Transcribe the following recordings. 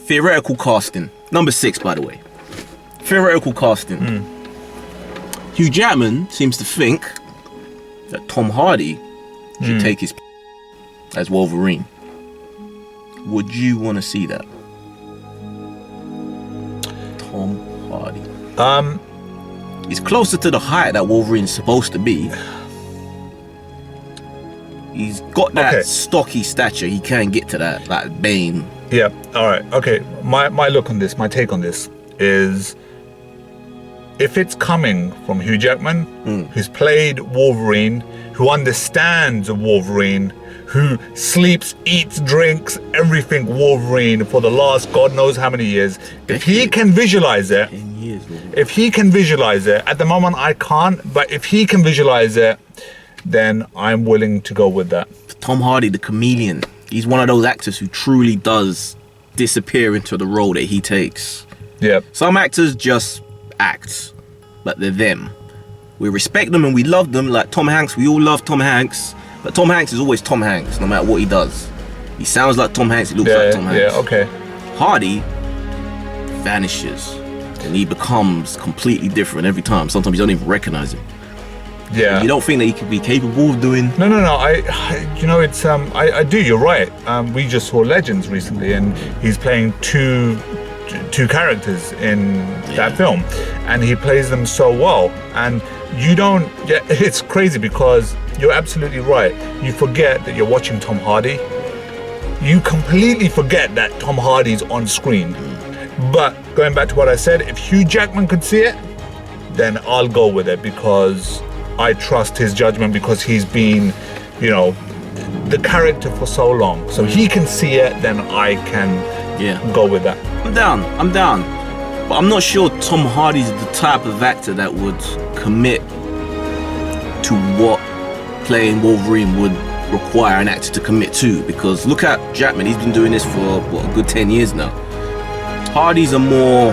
theoretical casting. Number 6, by the way. Theoretical casting. Hugh Jackman seems to think that Tom Hardy should take his as Wolverine. Would you want to see that? Tom Hardy. He's closer to the height that Wolverine's supposed to be. He's got that stocky stature. He can get to that, like Bane. Yeah. All right. Okay. My look on this, my take on this is, if it's coming from Hugh Jackman, who's played Wolverine, who understands Wolverine, who sleeps, eats, drinks, everything Wolverine for the last God knows how many years, if he can visualize it, 10 years, if he can visualize it, at the moment I can't, but if he can visualize it, then I'm willing to go with that. Tom Hardy, the chameleon. He's one of those actors who truly does disappear into the role that he takes. Yeah. Some actors just act, but they're them. We respect them and we love them, like Tom Hanks. We all love Tom Hanks, but Tom Hanks is always Tom Hanks, no matter what he does. He sounds like Tom Hanks, he looks like Tom Hanks. Yeah, okay. Hardy vanishes, and he becomes completely different every time. Sometimes you don't even recognize him. Yeah. You don't think that he could be capable of doing? No. I do. You're right. We just saw Legends recently, and he's playing two characters in that film, and he plays them so well. And you don't. Yeah, it's crazy because you're absolutely right. You forget that you're watching Tom Hardy. You completely forget that Tom Hardy's on screen. But going back to what I said, if Hugh Jackman could see it, then I'll go with it because I trust his judgment, because he's been, the character for so long. So he can see it, then I can go with that. I'm down. But I'm not sure Tom Hardy's the type of actor that would commit to what playing Wolverine would require an actor to commit to. Because look at Jackman, he's been doing this for, a good 10 years now. Hardy's a more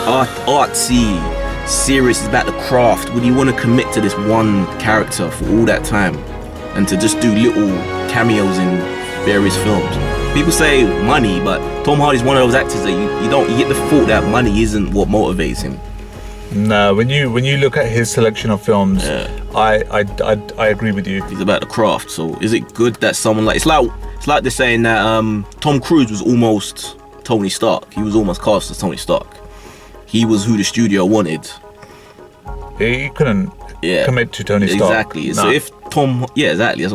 artsy, serious, about the craft. Would you want to commit to this one character for all that time and to just do little cameos in various films? People say money, but Tom Hardy's one of those actors that you get the thought that money isn't what motivates him. No, when you look at his selection of films, I agree with you. He's about the craft. So is it good that someone like it's like they're saying that Tom Cruise was almost Tony Stark. He was almost cast as Tony Stark. He was who the studio wanted. He couldn't commit to Tony Stark. Exactly. No. So if Tom, exactly.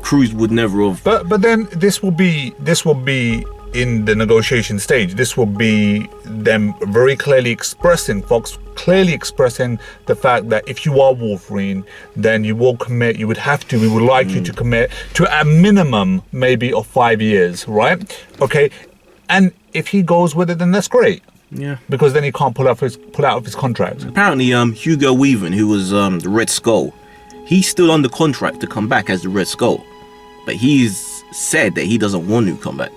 Cruise would never have. But then this will be in the negotiation stage. This will be them very clearly expressing, Fox clearly expressing the fact that if you are Wolverine, then you will commit. You would have to. We would like you to commit to a minimum maybe of 5 years, right? Okay. And if he goes with it, then that's great. Yeah. Because then he can't pull out of his contract. Apparently, Hugo Weaving, who was the Red Skull, he's still under contract to come back as the Red Skull, but he's said that he doesn't want to come back.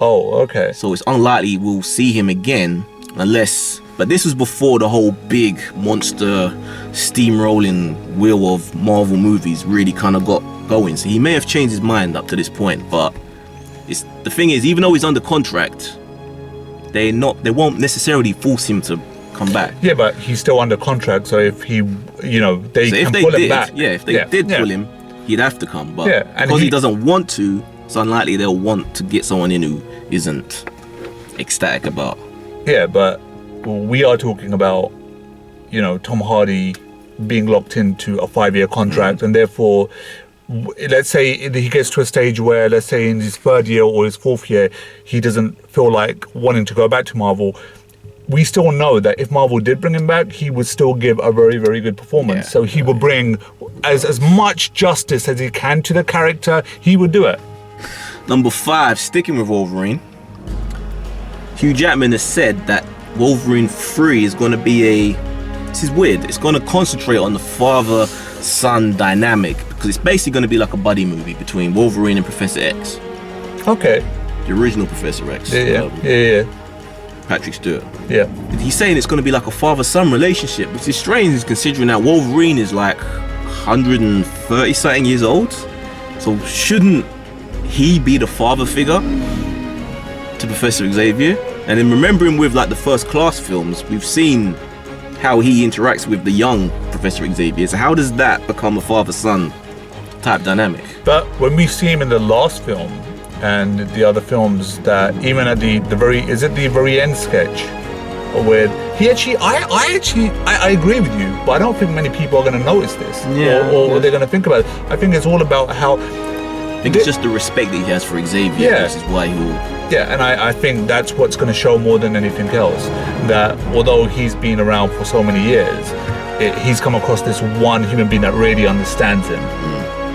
Oh, okay. So it's unlikely we'll see him again unless. But this was before the whole big monster steamrolling wheel of Marvel movies really kind of got going. So he may have changed his mind up to this point, but the thing is, even though he's under contract, they won't necessarily force him to come back. Yeah, but he's still under contract, so if he, they can pull him back. Yeah, if they did pull him, he'd have to come. But and because he doesn't want to, it's unlikely they'll want to get someone in who isn't ecstatic about. Yeah, but we are talking about, Tom Hardy being locked into a 5-year contract, and therefore, let's say he gets to a stage where, let's say in his 3rd year or his 4th year, he doesn't feel like wanting to go back to Marvel. We still know that if Marvel did bring him back, he would still give a very, very good performance. Yeah. So he would bring as much justice as he can to the character. He would do it. Number 5, sticking with Wolverine. Hugh Jackman has said that Wolverine 3 is going to be this is weird, it's going to concentrate on the father-son dynamic, because it's basically going to be like a buddy movie between Wolverine and Professor X. Okay. The original Professor X. Yeah. Patrick Stewart. Yeah. He's saying it's going to be like a father-son relationship, which is strange considering that Wolverine is like 130 something years old. So shouldn't he be the father figure? to Professor Xavier. And then remembering with like the First Class films, we've seen how he interacts with the young Professor Xavier. So how does that become a father-son type dynamic? But when we see him in the last film and the other films, that even at the very end sketch, where he actually, I agree with you, but I don't think many people are going to notice this, or they're going to think about it. I think it's all about how. I think it's just the respect that he has for Xavier. Yeah. This is why he'll. Yeah, and I think that's what's going to show more than anything else. That although he's been around for so many years, he's come across this one human being that really understands him.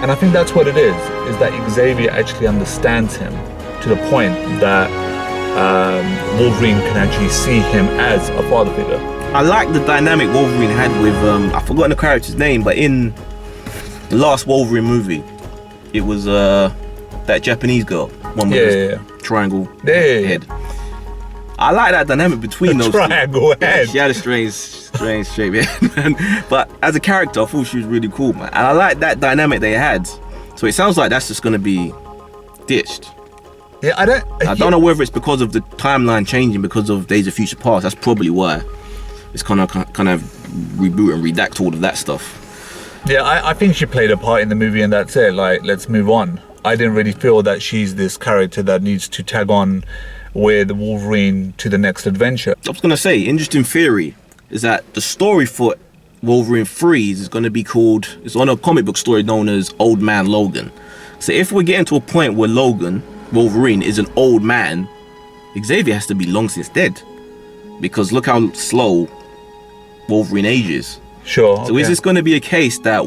And I think that's what it is that Xavier actually understands him to the point that Wolverine can actually see him as a father figure. I like the dynamic Wolverine had with, I've forgotten the character's name, but in the last Wolverine movie, it was that Japanese girl, one with the triangle head. I like that dynamic between those triangle two. head. She had a strange shape, yeah. But as a character, I thought she was really cool, man. And I like that dynamic they had. So it sounds like that's just gonna be ditched. Yeah, I don't know whether it's because of the timeline changing because of Days of Future Past. That's probably why. It's kind of reboot and redact all of that stuff. Yeah, I think she played a part in the movie and that's it. Like, let's move on. I didn't really feel that she's this character that needs to tag on with Wolverine to the next adventure. I was going to say, interesting theory is that the story for Wolverine 3 is going to be called, it's on a comic book story known as Old Man Logan. So if we're getting to a point where Wolverine is an old man, Xavier has to be long since dead. Because look how slow Wolverine ages. Sure. So is this going to be a case that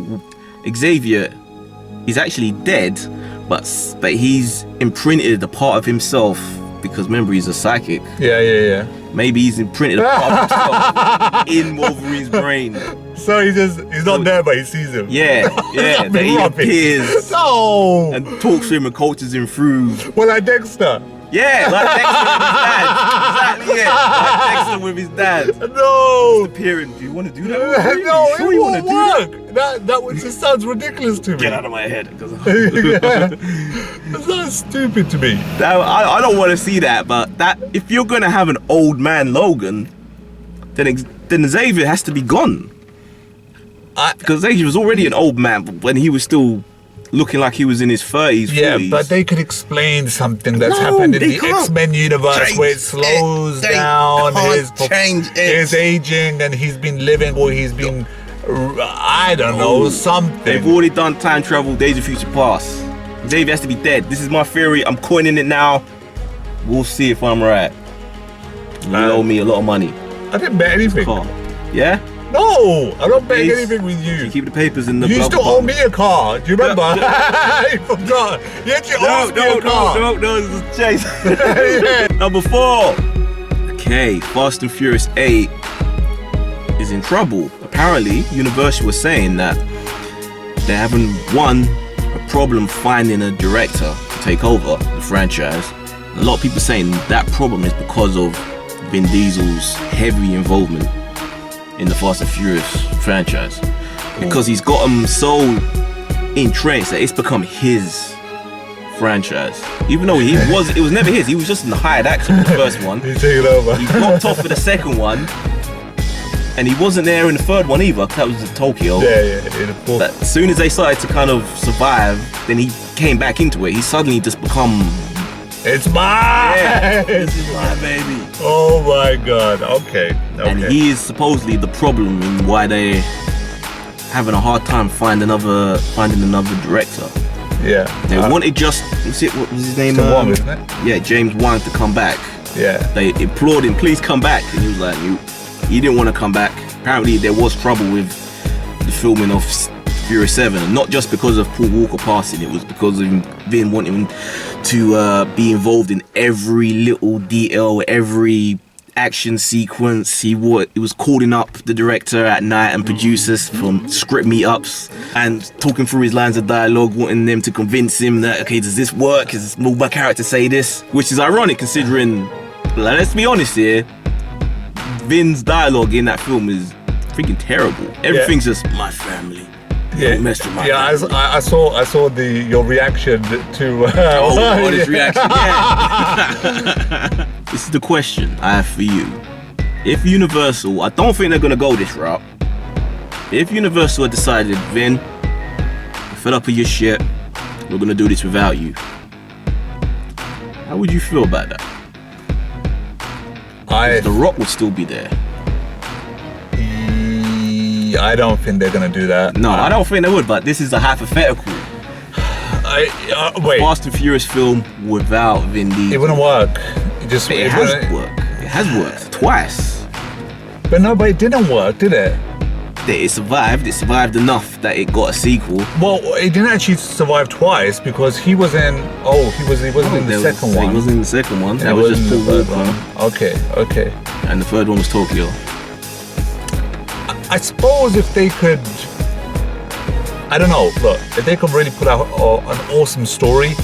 Xavier is actually dead, but he's imprinted a part of himself, because remember he's a psychic. Yeah. Maybe he's imprinted a part of himself in Wolverine's brain. So he's not there, but he sees him. Yeah. That he appears and talks to him and coaches him through. Well, like Dexter. Yeah, like Dexter with his dad. Exactly, yeah. Like Dexter with his dad. No. Just appearing. Do you want to do that? No, sure it you won't want to work. That just sounds ridiculous to me. Get out of my head. It sounds stupid to me. I don't want to see that, but that if you're going to have an old man Logan, then Xavier has to be gone. Because Xavier was already an old man when he was still looking like he was in his 30s, 40s. Yeah, but they could explain something that's happened in the X-Men universe where it slows down his aging, and he's been living, or he's been, I don't know, something. They've already done time travel, Days of Future Past. Xavier has to be dead. This is my theory. I'm coining it now. We'll see if I'm right. You owe me a lot of money. I didn't bet anything. Yeah? No, I'm not betting anything with you. You keep the papers in the. You used to owe me a car. Do you remember? You forgot. You actually owed me a car. No, this is chase. Number 4. Okay, Fast and Furious 8 is in trouble. Apparently, Universal was saying that they're having a problem finding a director to take over the franchise. A lot of people saying that problem is because of Vin Diesel's heavy involvement in the Fast and Furious franchise, because he's got them so entrenched that it's become his franchise. Even though it was never his. He was just in the hired actor for the first one. He's taking over. He dropped off for the second one, and he wasn't there in the third one either. That was in Tokyo. Yeah. But as soon as they started to kind of survive, then he came back into it. He suddenly just become. It's mine! Yeah, this is my baby. Oh my god, okay. And he is supposedly the problem in why they having a hard time finding another director. Yeah. They wanted what was his name? Wong, isn't it? Yeah, James Wong to come back. Yeah. They implored him, please come back. And he was like, he didn't want to come back. Apparently there was trouble with the filming of Furious 7, and not just because of Paul Walker passing, it was because of Vin wanting him to be involved in every little detail, every action sequence. He was calling up the director at night and producers from script meetups and talking through his lines of dialogue, wanting them to convince him that, okay, does this work? Will my character say this? Which is ironic considering, let's be honest here, Vin's dialogue in that film is freaking terrible. Everything's just my family. Don't mess with my yeah. family. I saw your reaction to. Oh, this reaction. Yeah. This is the question I have for you. If Universal, I don't think they're gonna go this route. If Universal had decided, Vin, I'm fed up of your shit, we're gonna do this without you, how would you feel about that? The Rock would still be there. I don't think they're gonna do that. No, I don't think they would, but this is a hypothetical. Wait. Fast and Furious film without Vin Diesel. It wouldn't work. It has worked. It has worked twice. But no, but it didn't work, did it? It survived. It survived enough that it got a sequel. Well, it didn't actually survive twice because he was in. He wasn't in the second one. He wasn't in the second one. That was just Paul Walker. Okay. And the third one was Tokyo. I suppose if they could, I don't know. Look, if they could really put out an awesome story,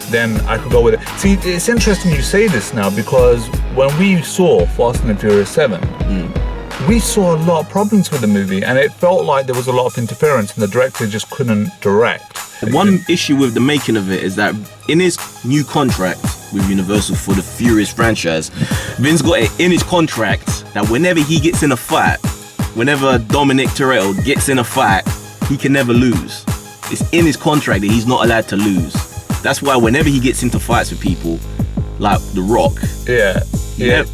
then I could go with it. See, it's interesting you say this now because when we saw Fast and Furious 7, we saw a lot of problems with the movie, and it felt like there was a lot of interference, and the director just couldn't direct. One issue with the making of it is that in his new contract with Universal for the Furious franchise, Vince got it in his contract that whenever he gets in a fight, whenever Dominic Toretto gets in a fight, he can never lose. It's in his contract that he's not allowed to lose. That's why whenever he gets into fights with people, like The Rock,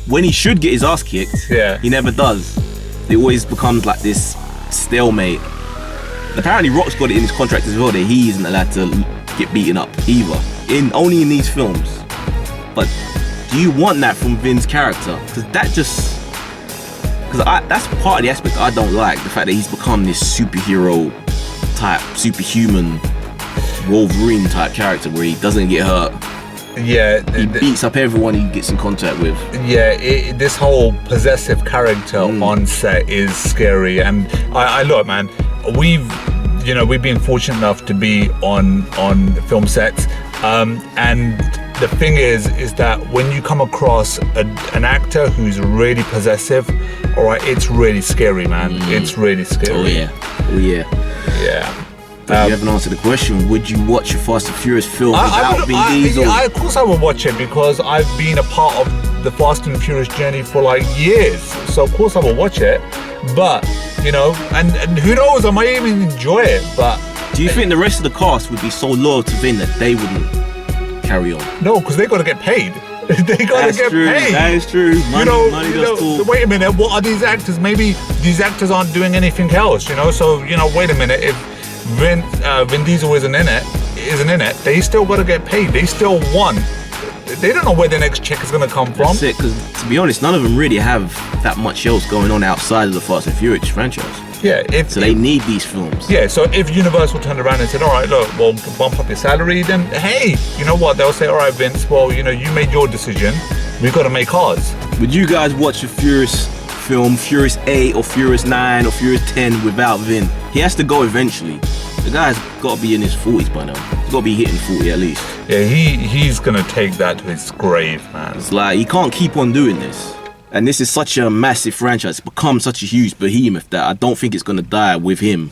when he should get his ass kicked, he never does. It always becomes like this stalemate. Apparently Rock's got it in his contract as well that he isn't allowed to get beaten up either. Only in these films. But do you want that from Vin's character? Because that's part of the aspect I don't like. The fact that he's become this superhero type, superhuman Wolverine type character where he doesn't get hurt. Yeah, he beats up everyone he gets in contact with. Yeah, this whole possessive character on set is scary. And I look, man, we've been fortunate enough to be on film sets, and the thing is that when you come across an actor who's really possessive, all right, it's really scary, man. It's really scary. Oh yeah. But you haven't answered the question. Would you watch a Fast and Furious film without Vin Diesel? Of course I would watch it because I've been a part of the Fast and Furious journey for like years. So of course I will watch it. But, and who knows, I might even enjoy it. But do you think the rest of the cast would be so loyal to Vin that they wouldn't carry on? No, because they got to get paid. They got to get paid. That is true. Money does talk. Wait a minute, what are these actors? Maybe these actors aren't doing anything else, So, wait a minute. If Vin Diesel isn't in it, they still got to get paid. They still won. They don't know where the next check is going to come from. That's it, because to be honest, none of them really have that much else going on outside of the Fast and Furious franchise. Yeah. So they need these films. Yeah, so if Universal turned around and said, all right, look, we'll bump up your salary, then hey, you know what? They'll say, all right, Vince, well, you made your decision. We've got to make ours. Would you guys watch a Furious film, Furious 8 or Furious 9 or Furious 10 without Vin? He has to go eventually. The guy's got to be in his 40s by now. He's got to be hitting 40 at least. Yeah, he's going to take that to his grave, man. It's like, he can't keep on doing this. And this is such a massive franchise. It's become such a huge behemoth that I don't think it's going to die with him.